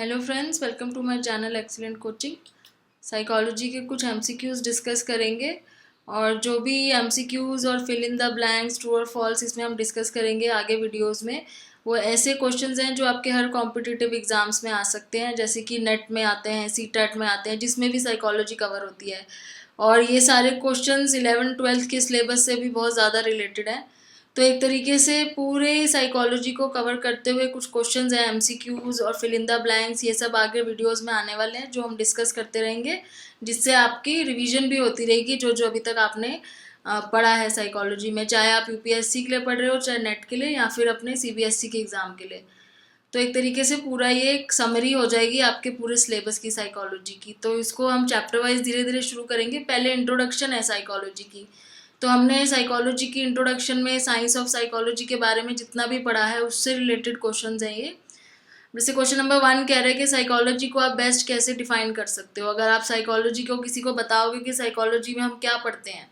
Hello friends, welcome to my channel excellent coaching. Psychology के कुछ MCQs discuss करेंगे और जो भी एमसीक्यूज़ और fill in the blanks, true और फॉल्स, इसमें हम डिस्कस करेंगे आगे वीडियोस में। वो ऐसे क्वेश्चंस हैं जो आपके हर कॉम्पिटिटिव एग्जाम्स में आ सकते हैं, जैसे कि नेट में आते हैं, सीटेट में आते हैं, जिसमें भी साइकोलॉजी कवर होती है। और ये सारे क्वेश्चंस 11th-12th के सिलेबस से भी बहुत ज़्यादा रिलेटेड हैं। तो एक तरीके से पूरे साइकोलॉजी को कवर करते हुए कुछ क्वेश्चंस हैं, एमसीक्यूज और फिल इन द ब्लैंक्स, ये सब आगे वीडियोस में आने वाले हैं जो हम डिस्कस करते रहेंगे, जिससे आपकी रिवीजन भी होती रहेगी जो जो अभी तक आपने पढ़ा है साइकोलॉजी में, चाहे आप यूपीएससी के लिए पढ़ रहे हो, चाहे नेट के लिए, या फिर अपने सीबीएसई के एग्ज़ाम के लिए। तो एक तरीके से पूरा ये एक समरी हो जाएगी आपके पूरे सिलेबस की साइकोलॉजी की। तो इसको हम चैप्टर वाइज धीरे धीरे शुरू करेंगे। पहले इंट्रोडक्शन है साइकोलॉजी की। तो हमने साइकोलॉजी की इंट्रोडक्शन में साइंस ऑफ साइकोलॉजी के बारे में जितना भी पढ़ा है उससे रिलेटेड क्वेश्चंस हैं ये। जैसे क्वेश्चन नंबर 1 कह रहे हैं कि साइकोलॉजी को आप बेस्ट कैसे डिफाइन कर सकते हो। अगर आप साइकोलॉजी को किसी को बताओगे कि साइकोलॉजी में हम क्या पढ़ते हैं,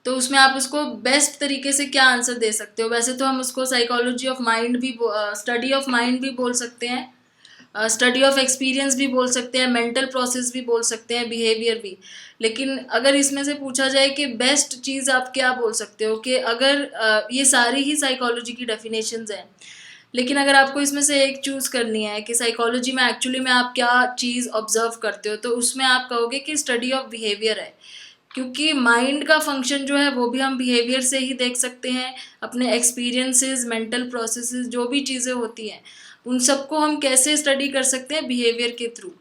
तो उसमें आप उसको बेस्ट तरीके से क्या आंसर दे सकते हो। वैसे तो हम उसको साइकोलॉजी ऑफ माइंड भी, स्टडी ऑफ माइंड भी बोल सकते हैं, स्टडी ऑफ एक्सपीरियंस भी बोल सकते हैं, मेंटल प्रोसेस भी बोल सकते हैं, बिहेवियर भी। लेकिन अगर इसमें से पूछा जाए कि बेस्ट चीज़ आप क्या बोल सकते हो, कि अगर ये सारी ही साइकोलॉजी की डेफिनेशंस हैं, लेकिन अगर आपको इसमें से एक चूज़ करनी है कि साइकोलॉजी में एक्चुअली में आप क्या चीज़ ऑब्जर्व करते हो, तो उसमें आप कहोगे कि स्टडी ऑफ बिहेवियर है। क्योंकि माइंड का फंक्शन जो है वो भी हम बिहेवियर से ही देख सकते हैं। अपने एक्सपीरियंसेस, मेंटल प्रोसेसेस, जो भी चीज़ें होती हैं उन सबको हम कैसे स्टडी कर सकते हैं, बिहेवियर के थ्रू।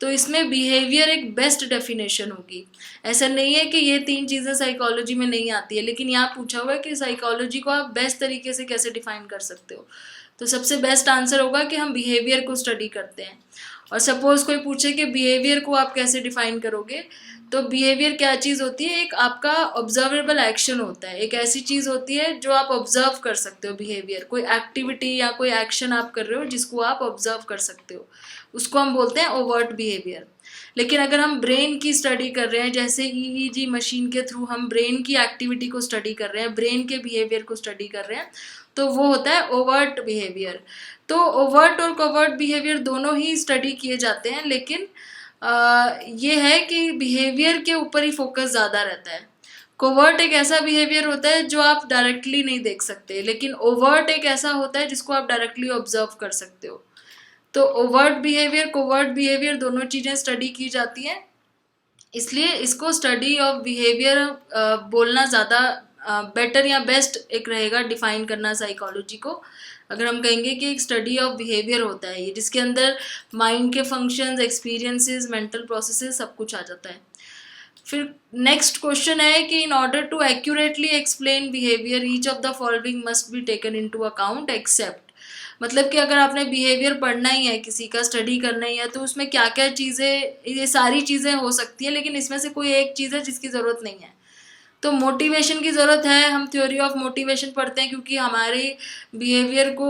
तो इसमें बिहेवियर एक बेस्ट डेफिनेशन होगी। ऐसा नहीं है कि ये 3 चीज़ें साइकोलॉजी में नहीं आती है, लेकिन यहाँ पूछा हुआ है कि साइकोलॉजी को आप बेस्ट तरीके से कैसे डिफाइन कर सकते हो। तो सबसे बेस्ट आंसर होगा कि हम बिहेवियर को स्टडी करते हैं। और सपोज कोई पूछे कि बिहेवियर को आप कैसे डिफाइन करोगे, तो बिहेवियर क्या चीज़ होती है, एक आपका ऑब्जर्वेबल एक्शन होता है, एक ऐसी चीज़ होती है जो आप ऑब्जर्व कर सकते हो। बिहेवियर कोई एक्टिविटी या कोई एक्शन आप कर रहे हो जिसको आप ऑब्जर्व कर सकते हो, उसको हम बोलते हैं ओवर्ट बिहेवियर। लेकिन अगर हम ब्रेन की स्टडी कर रहे हैं, जैसे ईईजी मशीन के थ्रू हम ब्रेन की एक्टिविटी को स्टडी कर रहे हैं, ब्रेन के बिहेवियर को स्टडी कर रहे हैं, तो वो होता है ओवर्ट बिहेवियर। तो ओवर्ट और कवर्ट बिहेवियर दोनों ही स्टडी किए जाते हैं, लेकिन ये है कि बिहेवियर के ऊपर ही फोकस ज़्यादा रहता है। कोवर्ट एक ऐसा बिहेवियर होता है जो आप डायरेक्टली नहीं देख सकते, लेकिन ओवर्ट एक ऐसा होता है जिसको आप डायरेक्टली ऑब्जर्व कर सकते हो। तो ओवर्ट बिहेवियर, कोवर्ट बिहेवियर, दोनों चीज़ें स्टडी की जाती हैं, इसलिए इसको स्टडी ऑफ बिहेवियर बोलना ज़्यादा बेटर या बेस्ट एक रहेगा डिफाइन करना साइकोलॉजी को। अगर हम कहेंगे कि एक स्टडी ऑफ बिहेवियर होता है ये, जिसके अंदर माइंड के फंक्शंस, एक्सपीरियंसेस, मेंटल प्रोसेसेस, सब कुछ आ जाता है। फिर नेक्स्ट क्वेश्चन है कि in order to accurately explain behaviour each of the following must be taken into account except. मतलब कि अगर आपने बिहेवियर पढ़ना ही है, किसी का स्टडी करना ही है, तो उसमें क्या क्या चीज़ें, ये सारी चीज़ें हो सकती है, लेकिन इसमें से कोई एक चीज़ है जिसकी ज़रूरत नहीं है। तो मोटिवेशन की ज़रूरत है। हम थ्योरी ऑफ मोटिवेशन पढ़ते हैं क्योंकि हमारे बिहेवियर को,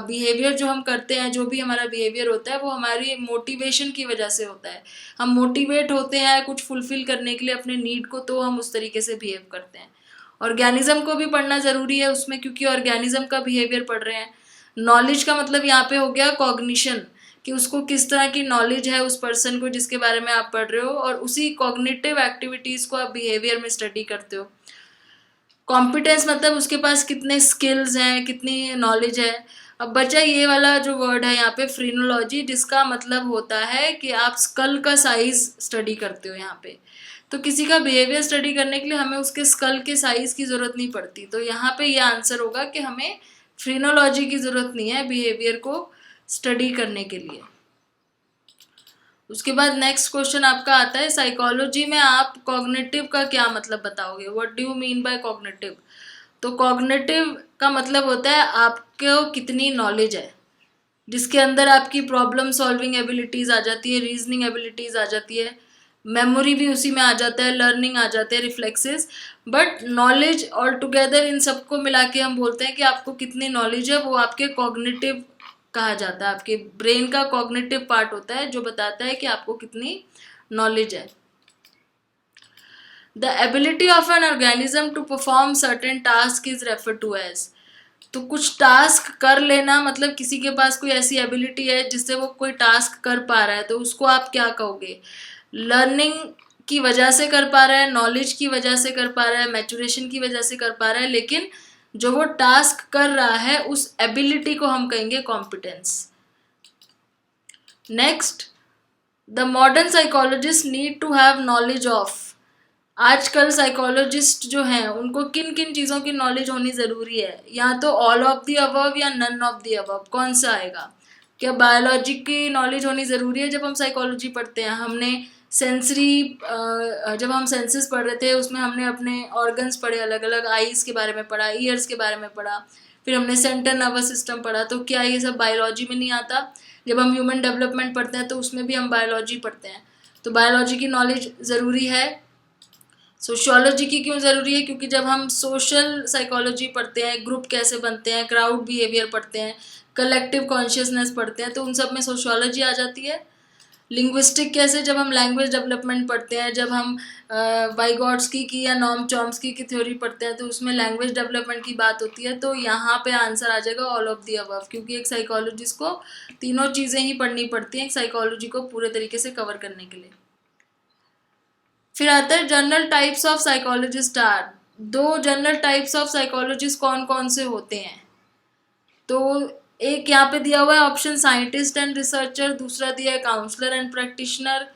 बिहेवियर जो हम करते हैं, जो भी हमारा बिहेवियर होता है वो हमारी मोटिवेशन की वजह से होता है। हम मोटिवेट होते हैं कुछ फुलफिल करने के लिए अपने नीड को, तो हम उस तरीके से बिहेव करते हैं। ऑर्गेनिज्म को भी पढ़ना ज़रूरी है उसमें, क्योंकि ऑर्गेनिज्म का बिहेवियर पढ़ रहे हैं। नॉलेज का मतलब यहाँ पे हो गया कॉग्निशन, कि उसको किस तरह की नॉलेज है उस पर्सन को जिसके बारे में आप पढ़ रहे हो, और उसी कॉग्निटिव एक्टिविटीज़ को आप बिहेवियर में स्टडी करते हो। कॉम्पिटेंस मतलब उसके पास कितने स्किल्स हैं, कितनी नॉलेज है। अब बचा ये वाला जो वर्ड है यहाँ पे फ्रीनोलॉजी, जिसका मतलब होता है कि आप स्कल का साइज स्टडी करते हो यहाँ पे। तो किसी का बिहेवियर स्टडी करने के लिए हमें उसके स्कल के साइज की ज़रूरत नहीं पड़ती। तो यहाँ पे ये आंसर होगा कि हमें फ्रीनोलॉजी की ज़रूरत नहीं है बिहेवियर को स्टडी करने के लिए। उसके बाद नेक्स्ट क्वेश्चन आपका आता है, साइकोलॉजी में आप कॉग्निटिव का क्या मतलब बताओगे, what do you mean by cognitive. तो कॉग्निटिव का मतलब होता है आपको कितनी नॉलेज है, जिसके अंदर आपकी प्रॉब्लम सॉल्विंग एबिलिटीज़ आ जाती है, रीजनिंग एबिलिटीज़ आ जाती है, मेमोरी भी उसी में आ जाता है, लर्निंग आ जाते हैं, reflexes. But knowledge all together, इन सबको मिला के हम बोलते हैं कि आपको कितनी नॉलेज है, वो आपके कॉग्निटिव कहा जाता है। आपके ब्रेन का कॉग्निटिव पार्ट होता है जो बताता है कि आपको कितनी नॉलेज है। The ability of an organism to perform certain task is refer to as. तो कुछ टास्क कर लेना, मतलब किसी के पास कोई ऐसी एबिलिटी है जिससे वो कोई टास्क कर पा रहा है, तो उसको आप क्या कहोगे? लर्निंग की वजह से कर पा रहा है, नॉलेज की वजह से कर पा रहा है, मैचुरेशन की वजह से कर पा रहा है, लेकिन जो वो टास्क कर रहा है उस एबिलिटी को हम कहेंगे competence. Next, the modern psychologist need to have knowledge of. आजकल साइकोलॉजिस्ट जो हैं उनको किन किन चीज़ों की नॉलेज होनी ज़रूरी है? या तो ऑल ऑफ द अबव या नन ऑफ द अबव, कौन सा आएगा? क्या बायोलॉजी की नॉलेज होनी ज़रूरी है जब हम साइकोलॉजी पढ़ते हैं? हमने सेंसरी, जब हम सेंसेस पढ़ रहे थे उसमें हमने अपने ऑर्गन्स पढ़े, अलग अलग आईज़ के बारे में पढ़ा, ईयर्स के बारे में पढ़ा, फिर हमने सेंट्रल नर्वस सिस्टम पढ़ा, तो क्या ये सब बायोलॉजी में नहीं आता? जब हम ह्यूमन डेवलपमेंट पढ़ते हैं तो उसमें भी हम बायोलॉजी पढ़ते हैं, तो बायोलॉजी की नॉलेज ज़रूरी है। सोशियोलॉजी की क्यों ज़रूरी है? क्योंकि जब हम सोशल साइकोलॉजी पढ़ते हैं, ग्रुप कैसे बनते हैं, क्राउड बिहेवियर पढ़ते हैं, कलेक्टिव कॉन्शियसनेस पढ़ते हैं, तो उन सब में सोशियोलॉजी आ जाती है। लिंग्विस्टिक कैसे? जब हम लैंग्वेज डेवलपमेंट पढ़ते हैं, जब हम वाइगॉट्स्की की या नॉम चॉम्स्की की थ्योरी पढ़ते हैं, तो उसमें लैंग्वेज डेवलपमेंट की बात होती है। तो यहाँ पे आंसर आ जाएगा ऑल ऑफ द अबव, क्योंकि एक साइकोलॉजिस्ट को तीनों चीज़ें ही पढ़नी पड़ती हैं एक साइकोलॉजी को पूरे तरीके से कवर करने के लिए। फिर आता है general types of psychologist are. दो जनरल टाइप्स ऑफ साइकोलॉजिस्ट कौन कौन से होते हैं? तो एक यहाँ पे दिया हुआ है ऑप्शन साइंटिस्ट एंड रिसर्चर, दूसरा दिया है काउंसलर एंड प्रैक्टिशनर,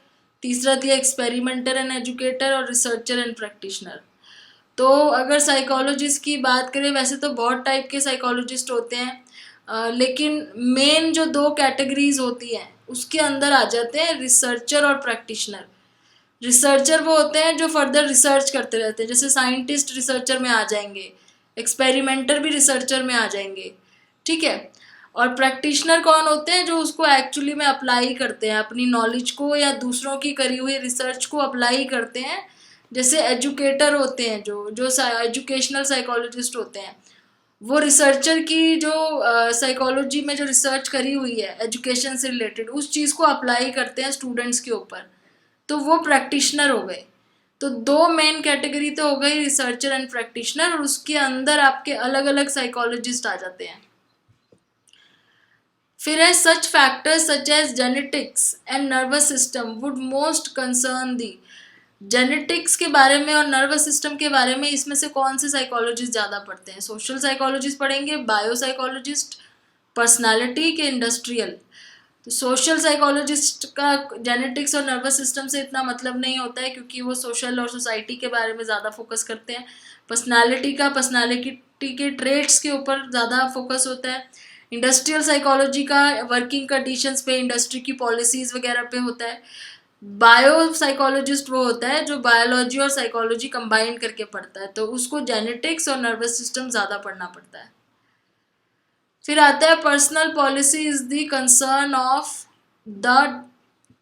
तीसरा दिया एक्सपेरिमेंटर एंड एजुकेटर, और रिसर्चर एंड प्रैक्टिशनर। तो अगर साइकोलॉजिस्ट की बात करें, वैसे तो बहुत टाइप के साइकोलॉजिस्ट होते हैं, लेकिन मेन जो दो कैटेगरीज होती हैं उसके अंदर आ जाते हैं रिसर्चर और प्रैक्टिशनर। रिसर्चर वो होते हैं जो फर्दर रिसर्च करते रहते हैं, जैसे साइंटिस्ट रिसर्चर में आ जाएंगे, एक्सपेरिमेंटर भी रिसर्चर में आ जाएंगे, ठीक है। और प्रैक्टिशनर कौन होते हैं? जो उसको एक्चुअली में अप्लाई करते हैं, अपनी नॉलेज को या दूसरों की करी हुई रिसर्च को अप्लाई करते हैं। जैसे एजुकेटर होते हैं, जो जो एजुकेशनल साइकोलॉजिस्ट होते हैं, वो रिसर्चर की जो साइकोलॉजी में जो रिसर्च करी हुई है एजुकेशन से रिलेटेड, उस चीज़ को अप्लाई करते हैं स्टूडेंट्स के ऊपर, तो वो प्रैक्टिशनर हो गए। तो दो मेन कैटेगरी तो हो गई, रिसर्चर एंड प्रैक्टिशनर, और उसके अंदर आपके अलग अलग साइकोलॉजिस्ट आ जाते हैं। फिर है such factors such as genetics and nervous system would most concern the. Genetics के बारे में और नर्वस सिस्टम के बारे में इसमें से कौन से साइकोलॉजिस्ट ज़्यादा पढ़ते हैं? सोशल साइकोलॉजिस्ट पढ़ेंगे, बायो साइकोलॉजिस्ट, पर्सनालिटी के इंडस्ट्रियल। तो सोशल साइकोलॉजिस्ट का जेनेटिक्स और नर्वस सिस्टम से इतना मतलब नहीं होता है, क्योंकि वो सोशल और सोसाइटी के बारे में ज़्यादा फोकस करते हैं। पर्सनालिटी का पर्सनालिटी के ट्रेट्स के ऊपर ज़्यादा फोकस होता है। इंडस्ट्रियल साइकोलॉजी का वर्किंग कंडीशंस पे, इंडस्ट्री की पॉलिसीज़ वगैरह पे होता है। बायो साइकोलॉजिस्ट वो होता है जो बायोलॉजी और साइकोलॉजी कंबाइन करके पढ़ता है, तो उसको जेनेटिक्स और नर्वस सिस्टम ज़्यादा पढ़ना पड़ता है। फिर आता है personal policy is the concern of the,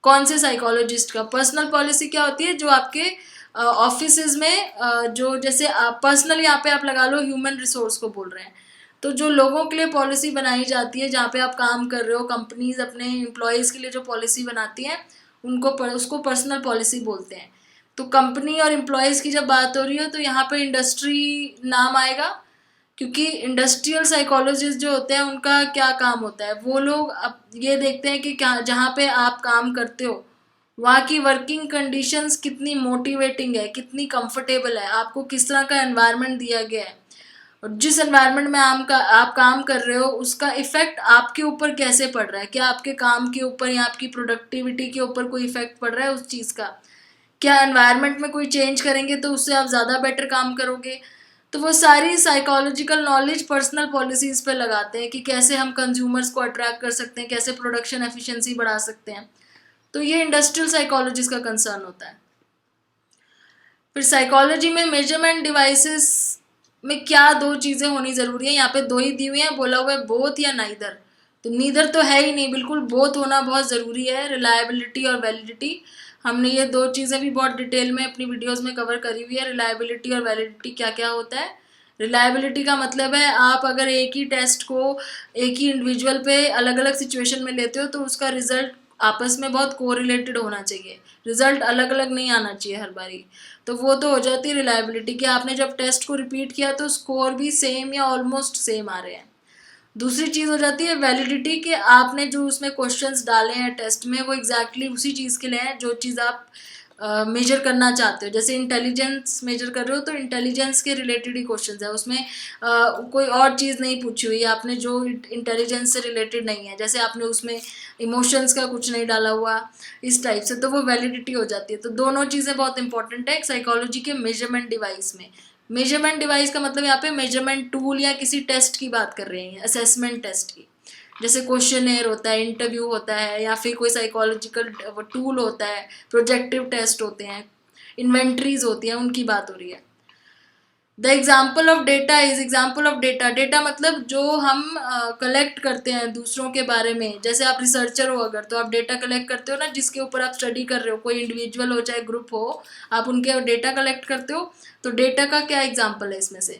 कौन से साइकोलॉजिस्ट का? पर्सनल पॉलिसी क्या होती है? जो आपके ऑफिस में जो, जैसे पर्सनल यहाँ पे आप लगा लो ह्यूमन रिसोर्स को बोल रहे हैं, तो जो लोगों के लिए पॉलिसी बनाई जाती है, जहाँ पे आप काम कर रहे हो, कंपनीज अपने एम्प्लॉयज़ के लिए जो पॉलिसी बनाती हैं उनको उसको पर्सनल पॉलिसी बोलते हैं। तो कंपनी और एम्प्लॉयज़ की जब बात हो रही है तो यहाँ पे इंडस्ट्री नाम आएगा, क्योंकि इंडस्ट्रियल साइकोलॉजिस्ट जो होते हैं उनका क्या काम होता है? वो लोग अब ये देखते हैं कि क्या, जहाँ पे आप काम करते हो वहाँ की वर्किंग कंडीशंस कितनी मोटिवेटिंग है, कितनी कंफर्टेबल है, आपको किस तरह का एनवायरनमेंट दिया गया है, और जिस एनवायरनमेंट में आप काम कर रहे हो उसका इफेक्ट आपके ऊपर कैसे पड़ रहा है। क्या आपके काम के ऊपर या आपकी प्रोडक्टिविटी के ऊपर कोई इफेक्ट पड़ रहा है उस चीज़ का? क्या एनवायरनमेंट में कोई चेंज करेंगे तो उससे आप ज़्यादा बेटर काम करोगे? तो वो सारी साइकोलॉजिकल नॉलेज पर्सनल पॉलिसीज़ पे लगाते हैं कि कैसे हम कंज्यूमर्स को अट्रैक्ट कर सकते हैं, कैसे प्रोडक्शन एफिशिएंसी बढ़ा सकते हैं। तो ये इंडस्ट्रियल साइकोलॉजिस्ट का कंसर्न होता है। फिर साइकोलॉजी में मेजरमेंट डिवाइसेस में क्या दो चीज़ें होनी ज़रूरी है? यहाँ पे दो ही दी हुई हैं, बोला हुआ है बोथ या नाइदर। तो नीदर तो है ही नहीं, बिल्कुल बोथ होना बहुत ज़रूरी है, रिलायबिलिटी और वैलिडिटी। हमने ये दो चीज़ें भी बहुत डिटेल में अपनी वीडियोस में कवर करी हुई है। रिलायबिलिटी और वैलिडिटी क्या क्या होता है? रिलायबिलिटी का मतलब है आप अगर एक ही टेस्ट को एक ही इंडिविजुअल पे अलग अलग सिचुएशन में लेते हो तो उसका रिजल्ट आपस में बहुत कोरिलेटेड होना चाहिए, रिजल्ट अलग अलग नहीं आना चाहिए हर बारी। तो वो तो हो जाती है रिलायबिलिटी कि आपने जब टेस्ट को रिपीट किया तो स्कोर भी सेम या ऑलमोस्ट सेम आ रहे हैं। दूसरी चीज़ हो जाती है वैलिडिटी, कि आपने जो उसमें क्वेश्चंस डाले हैं टेस्ट में वो एग्जैक्टली उसी चीज़ के लिए हैं जो चीज़ आप मेजर करना चाहते हो। जैसे इंटेलिजेंस मेजर कर रहे हो तो इंटेलिजेंस के रिलेटेड ही क्वेश्चंस है, उसमें कोई और चीज़ नहीं पूछी हुई है आपने जो इंटेलिजेंस से रिलेटेड नहीं है, जैसे आपने उसमें इमोशंस का कुछ नहीं डाला हुआ इस टाइप से, तो वो वैलिडिटी हो जाती है। तो दोनों चीज़ें बहुत इंपॉर्टेंट है साइकोलॉजी के मेजरमेंट डिवाइस में। मेजरमेंट डिवाइस का मतलब यहाँ पे मेजरमेंट टूल या किसी टेस्ट की बात कर रहे हैं, असेसमेंट टेस्ट की। जैसे क्वेश्चनेयर होता है, इंटरव्यू होता है, या फिर कोई साइकोलॉजिकल टूल होता है, प्रोजेक्टिव टेस्ट होते हैं, इन्वेंट्रीज होती हैं, उनकी बात हो रही है। The example of data is, example of data, data मतलब जो हम कलेक्ट करते हैं दूसरों के बारे में। जैसे आप रिसर्चर हो अगर, तो आप डेटा कलेक्ट करते हो ना, जिसके ऊपर आप स्टडी कर रहे हो, कोई इंडिविजुअल हो चाहे ग्रुप हो, आप उनके डेटा कलेक्ट करते हो। तो डेटा का क्या एग्जाम्पल है इसमें से?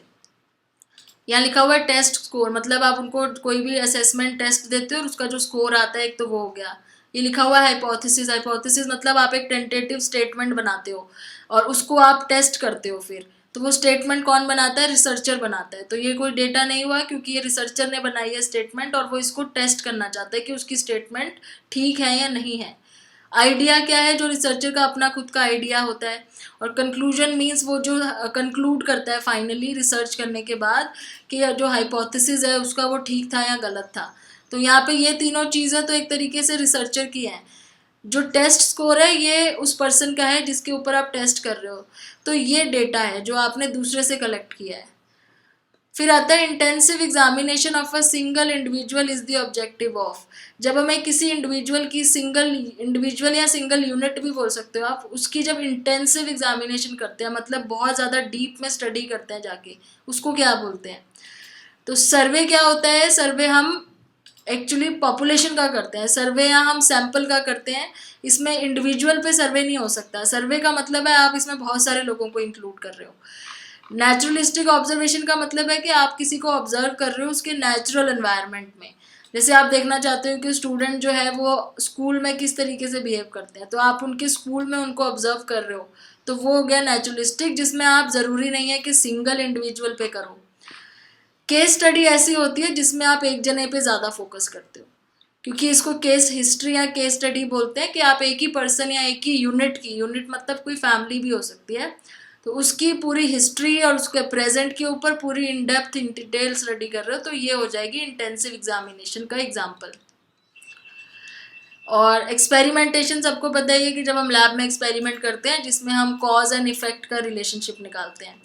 यहाँ लिखा हुआ है टेस्ट स्कोर, मतलब आप उनको कोई भी असेसमेंट टेस्ट देते हो और उसका जो स्कोर आता है एक, तो वो हो गया। ये लिखा हुआ है हाइपोथेसिस, हाइपोथेसिस मतलब आप एक टेंटेटिव स्टेटमेंट बनाते हो और उसको आप टेस्ट करते हो फिर। तो वो स्टेटमेंट कौन बनाता है? रिसर्चर बनाता है। तो ये कोई डेटा नहीं हुआ क्योंकि ये रिसर्चर ने बनाई है स्टेटमेंट और वो इसको टेस्ट करना चाहता है कि उसकी स्टेटमेंट ठीक है या नहीं है। आइडिया क्या है? जो रिसर्चर का अपना खुद का आइडिया होता है। और कंक्लूजन मीन्स वो जो कंक्लूड करता है फाइनली रिसर्च करने के बाद कि जो हाइपोथेसिस है उसका वो ठीक था या गलत था। तो यहाँ पे ये तीनों चीज़ें तो एक तरीके से रिसर्चर की हैं। जो टेस्ट स्कोर है ये उस पर्सन का है जिसके ऊपर आप टेस्ट कर रहे हो। तो ये डेटा है जो आपने दूसरे से कलेक्ट किया है। फिर आता है intensive examination of a single individual is the objective of. जब हमें किसी इंडिविजुअल की सिंगल इंडिविजुअल या सिंगल यूनिट भी बोल सकते हो आप, उसकी जब इंटेंसिव एग्जामिनेशन करते हैं मतलब बहुत ज़्यादा डीप में स्टडी करते हैं जाके, उसको क्या बोलते हैं? तो सर्वे क्या होता है? सर्वे हम एक्चुअली पॉपुलेशन का करते हैं, सर्वे या हम सैंपल का करते हैं। इसमें इंडिविजुअल पे सर्वे नहीं हो सकता। सर्वे का मतलब है आप इसमें बहुत सारे लोगों को इंक्लूड कर रहे हो। नेचुरलिस्टिक ऑब्जर्वेशन का मतलब है कि आप किसी को ऑब्जर्व कर रहे हो उसके नेचुरल एनवायरनमेंट में। जैसे आप देखना चाहते हो कि स्टूडेंट जो है वो स्कूल में किस तरीके से बिहेव करते हैं, तो आप उनके स्कूल में उनको ऑब्जर्व कर रहे हो, तो वो हो गया नेचुरलिस्टिक, जिसमें आप ज़रूरी नहीं है कि सिंगल इंडिविजुअल पे करो। केस स्टडी ऐसी होती है जिसमें आप एक जने पे ज़्यादा फोकस करते हो, क्योंकि इसको केस हिस्ट्री या केस स्टडी बोलते हैं कि आप एक ही पर्सन या एक ही यूनिट की, यूनिट मतलब कोई फैमिली भी हो सकती है, तो उसकी पूरी हिस्ट्री और उसके प्रेजेंट के ऊपर पूरी in depth in detail study कर रहे हो, तो ये हो जाएगी इंटेंसिव एग्जामिनेशन का एग्जाम्पल। और एक्सपेरिमेंटेशन सबको पता ही है कि जब हम लैब में एक्सपेरिमेंट करते हैं जिसमें हम कॉज एंड इफेक्ट का रिलेशनशिप निकालते हैं।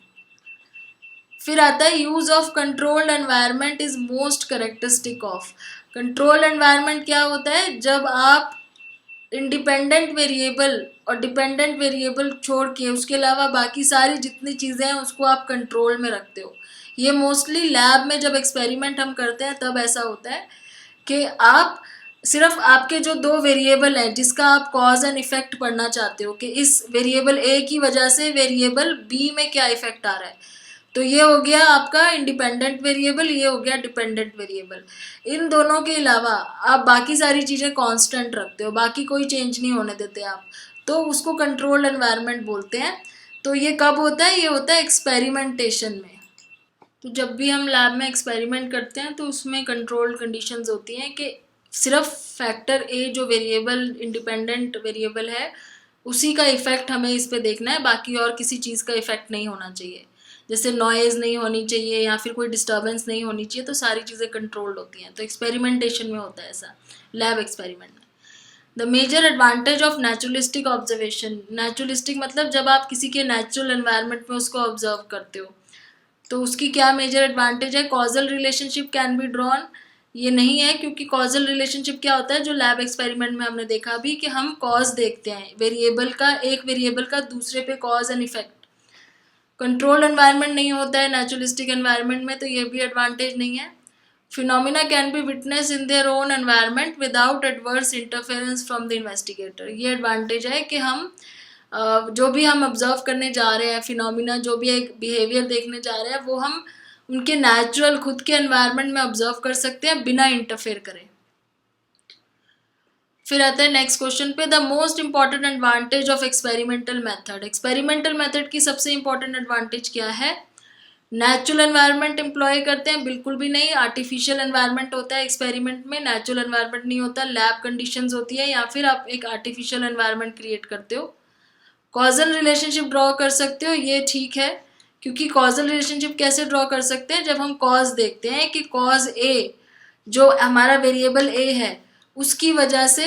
फिर आता है use of controlled environment is most characteristic of. Controlled environment क्या होता है? जब आप इंडिपेंडेंट वेरिएबल और डिपेंडेंट वेरिएबल छोड़ के उसके अलावा बाकी सारी जितनी चीज़ें हैं उसको आप कंट्रोल में रखते हो। ये मोस्टली लैब में जब एक्सपेरिमेंट हम करते हैं तब ऐसा होता है कि आप सिर्फ आपके जो दो वेरिएबल हैं जिसका आप कॉज एंड इफेक्ट पढ़ना चाहते हो कि इस वेरिएबल ए की वजह से वेरिएबल बी में क्या इफेक्ट आ रहा है, तो ये हो गया आपका इंडिपेंडेंट वेरिएबल, ये हो गया डिपेंडेंट वेरिएबल। इन दोनों के अलावा आप बाकी सारी चीज़ें कांस्टेंट रखते हो, बाकी कोई चेंज नहीं होने देते आप, तो उसको कंट्रोल्ड एनवायरनमेंट बोलते हैं। तो ये कब होता है? ये होता है एक्सपेरिमेंटेशन में। तो जब भी हम लैब में एक्सपेरिमेंट करते हैं तो उसमें कंट्रोल्ड कंडीशंस होती हैं कि सिर्फ फैक्टर ए जो वेरिएबल इंडिपेंडेंट वेरिएबल है उसी का इफ़ेक्ट हमें इस पे देखना है, बाकी और किसी चीज़ का इफ़ेक्ट नहीं होना चाहिए। जैसे नॉइज़ नहीं होनी चाहिए या फिर कोई डिस्टर्बेंस नहीं होनी चाहिए, तो सारी चीज़ें कंट्रोल्ड होती हैं। तो एक्सपेरिमेंटेशन में होता है ऐसा, लैब एक्सपेरिमेंट में। The major advantage of naturalistic observation, naturalistic मतलब जब आप किसी के नेचुरल एनवायरनमेंट में उसको ऑब्जर्व करते हो तो उसकी क्या मेजर एडवांटेज है? Causal relationship can be drawn. ये नहीं है, क्योंकि कॉजल रिलेशनशिप क्या होता है जो लैब एक्सपेरिमेंट में हमने देखा भी कि हम कॉज देखते हैं वेरिएबल का, एक वेरिएबल का दूसरे पे cause and effect. Controlled environment नहीं होता है नेचुरलिस्टिक एनवायरनमेंट में, तो ये भी एडवांटेज नहीं है। Phenomena can be witness in their own environment without adverse interference from the investigator. ये एडवांटेज है कि हम जो भी हम ऑब्जर्व करने जा रहे हैं, फिनोमिना जो भी एक बिहेवियर देखने जा रहे हैं, वो हम उनके नेचुरल खुद के एनवायरनमेंट में ऑब्जर्व कर सकते हैं बिना इंटरफेयर करें। फिर आता है नेक्स्ट क्वेश्चन पे, the most important advantage of experimental method. Experimental method की सबसे इंपॉर्टेंट एडवांटेज क्या है? नेचुरल एनवायरनमेंट एम्प्लॉय करते हैं? बिल्कुल भी नहीं, आर्टिफिशियल एनवायरनमेंट होता है एक्सपेरिमेंट में, नेचुरल एनवायरनमेंट नहीं होता, लैब कंडीशंस होती है या फिर आप एक आर्टिफिशियल एनवायरनमेंट क्रिएट करते हो। कॉजल रिलेशनशिप ड्रॉ कर सकते हो, ये ठीक है, क्योंकि कॉजल रिलेशनशिप कैसे ड्रॉ कर सकते हैं? जब हम कॉज देखते हैं कि कॉज ए, जो हमारा वेरिएबल ए है, उसकी वजह से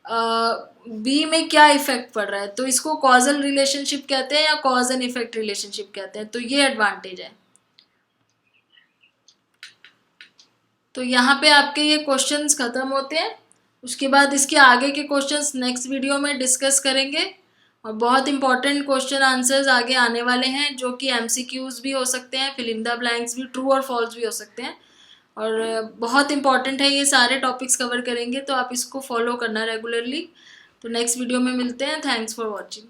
बी में क्या इफेक्ट पड़ रहा है, तो इसको कॉजल रिलेशनशिप कहते हैं या कॉज एंड इफेक्ट रिलेशनशिप कहते हैं, तो ये एडवांटेज है। तो यहाँ पे आपके ये क्वेश्चंस खत्म होते हैं। उसके बाद इसके आगे के क्वेश्चंस नेक्स्ट वीडियो में डिस्कस करेंगे, और बहुत इंपॉर्टेंट क्वेश्चन आंसर्स आगे आने वाले हैं, जो कि एमसीक्यूज भी हो सकते हैं, फिल इन द ब्लैंक्स भी, ट्रू और फॉल्स भी हो सकते हैं, और बहुत इंपॉर्टेंट है, ये सारे टॉपिक्स कवर करेंगे, तो आप इसको फॉलो करना रेगुलरली। तो नेक्स्ट वीडियो में मिलते हैं। Thanks for watching.